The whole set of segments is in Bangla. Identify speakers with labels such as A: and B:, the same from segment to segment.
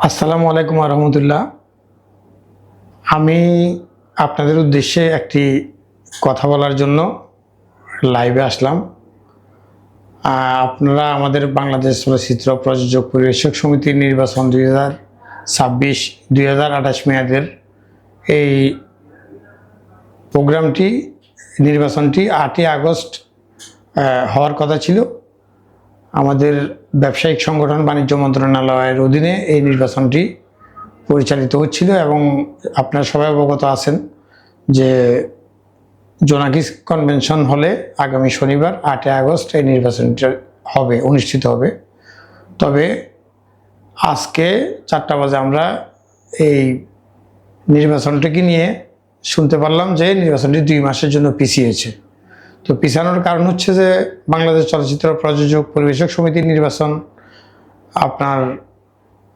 A: আসসালামু আলাইকুম রহমতুল্লাহ। আমি আপনাদের উদ্দেশ্যে একটি কথা বলার জন্য লাইভে আসলাম। আপনারা আমাদের বাংলাদেশ চলচ্চিত্র প্রযোজক পরিবেশক সমিতির নির্বাচন 2026-2028 মেয়াদের এই প্রোগ্রামটি নির্বাচনটি 8ই আগস্ট হওয়ার কথা ছিল। আমাদের ব্যবসায়িক সংগঠন বাণিজ্য মন্ত্রণালয়ের অধীনে এই নির্বাচনটি পরিচালিত হচ্ছিল এবং আপনারা সবাই অবগত আছেন যে জোনাকি কনভেনশন হলে আগামী শনিবার 8ই আগস্ট এই নির্বাচনটি অনুষ্ঠিত হবে। তবে আজকে 4টা বাজে আমরা এই নির্বাচনটিকে নিয়ে শুনতে পারলাম যে নির্বাচনটি 2 মাসের জন্য পিছিয়েছে। তো পিছানোর কারণ হচ্ছে যে বাংলাদেশ চলচ্চিত্র প্রযোজক পরিবেশক সমিতির নির্বাচন আপনার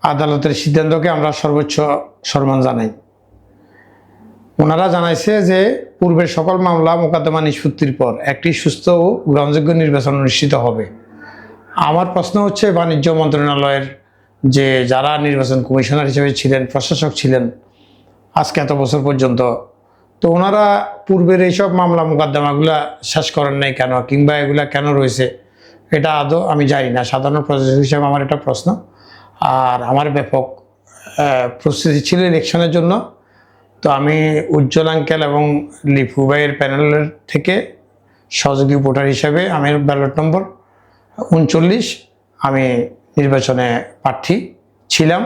A: আদালতের সিদ্ধান্তকে আমরা সর্বোচ্চ সম্মান জানাই। ওনারা জানাইছে যে পূর্বের সকল মামলা মোকদ্দমা নিষ্পত্তির পর একটি সুস্থ ও গ্রহণযোগ্য নির্বাচন অনুষ্ঠিত হবে। আমার প্রশ্ন হচ্ছে বাণিজ্য মন্ত্রণালয়ের যে যারা নির্বাচন কমিশনার হিসেবে ছিলেন, প্রশাসক ছিলেন আজকে এত বছর পর্যন্ত, তো ওনারা পূর্বের এইসব মামলা মোকদ্দমাগুলা শেষ করেন নাই কেন, কিংবা এগুলা কেন রয়েছে এটা আদৌ আমি জানি না। সাধারণ প্রশাসক হিসেবে আমার এটা প্রশ্ন। আর আমার ব্যাপক প্রস্তুতি ছিল ইলেকশনের জন্য। তো আমি উজ্জ্বল আঙ্কেল এবং লিপু ভাইয়ের প্যানেলের থেকে সহযোগী ভোটার হিসেবে আমি ব্যালট নম্বর 39 আমি নির্বাচনে প্রার্থী ছিলাম।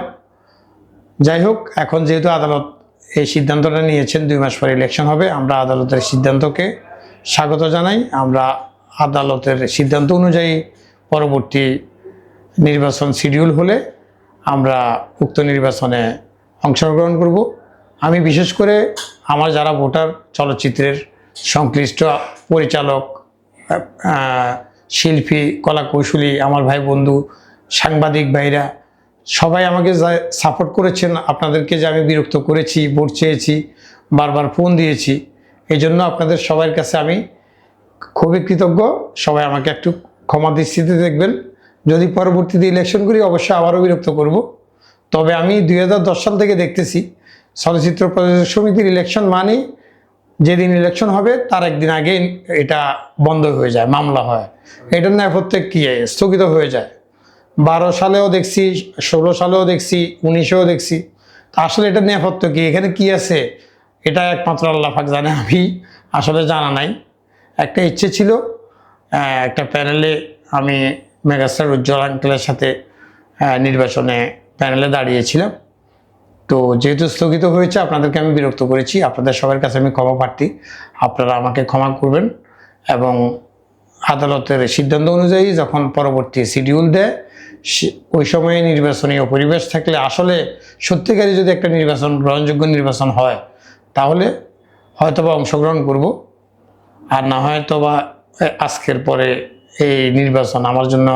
A: যাই হোক, এখন যেহেতু আদালত এই সিদ্ধান্তটা নিয়েছেন 2 মাস পরে ইলেকশন হবে, আমরা আদালতের সিদ্ধান্তকে স্বাগত জানাই। আমরা আদালতের সিদ্ধান্ত অনুযায়ী পরবর্তী নির্বাচন শিডিউল হলে আমরা উক্ত নির্বাচনে অংশগ্রহণ করব। আমি বিশেষ করে আমার যারা ভোটার, চলচ্চিত্রের সংশ্লিষ্ট পরিচালক, শিল্পী, কলাকৌশলী, আমার ভাই বন্ধু, সাংবাদিক ভাইরা সবাই আমাকে সাপোর্ট করেছেন। আপনাদেরকে যে আমি বিরক্ত করেছি, ভোট চেয়েছি, বারবার ফোন দিয়েছি, এই জন্য আপনাদের সবার কাছে আমি খুবই কৃতজ্ঞ। সবাই আমাকে একটু ক্ষমা দৃষ্টিতে দেখবেন। যদি পরবর্তীতে ইলেকশন করি অবশ্যই আবারও বিরক্ত করব। তবে আমি 2010 সাল থেকে দেখতেছি চলচ্চিত্র প্রযোজক সমিতির ইলেকশন মানেই যেদিন ইলেকশন হবে তার একদিন আগে এটা বন্ধ হয়ে যায়, মামলা হয়। এটার নেপথ্যে কি স্থগিত হয়ে যায়। 12 সালেও দেখছি, 16 সালেও দেখছি, 19-এও দেখছি। তা আসলে এটা নেপথ্য কি, এখানে কি আছে, এটা একমাত্র আল্লাহ পাক জানে। আমি আসলে জানা নাই। একটা ইচ্ছে ছিল, একটা প্যানেলে আমি মেগাস্টার উজ্জ্বল আঙ্কেলের সাথে নির্বাচনে প্যানেলে দাঁড়িয়েছিলাম। তো যেহেতু স্থগিত হয়েছে, আপনাদেরকে আমি বিরক্ত করেছি, আপনাদের সবার কাছে আমি ক্ষমা প্রার্থী। আপনারা আমাকে ক্ষমা করবেন এবং আদালতের সিদ্ধান্ত অনুযায়ী যখন পরবর্তী শিডিউল দেয় ওই সময়ে নির্বাচনীয় পরিবেশ থাকলে, আসলে সত্যিকারই যদি একটা নির্বাচন গ্রহণযোগ্য নির্বাচন হয় তাহলে হয়তোবা অংশগ্রহণ করব। আর না হয়তোবা আজকের পরে এই নির্বাচন আমার জন্য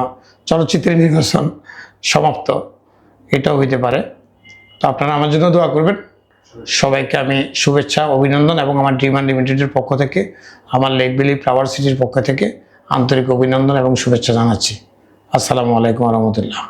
A: চলচ্চিত্রের নির্বাচন সমাপ্ত, এটাও হইতে পারে। তো আপনারা আমার জন্য দোয়া করবেন। সবাইকে আমি শুভেচ্ছা, অভিনন্দন এবং আমার ড্রিম আনলিমিটেডের পক্ষ থেকে, আমার লেক ভ্যালি ফ্লাওয়ার সিটির পক্ষ থেকে আন্তরিক অভিনন্দন এবং শুভেচ্ছা জানাচ্ছি। আসসালামু আলাইকুম রহমতুল্লাহ।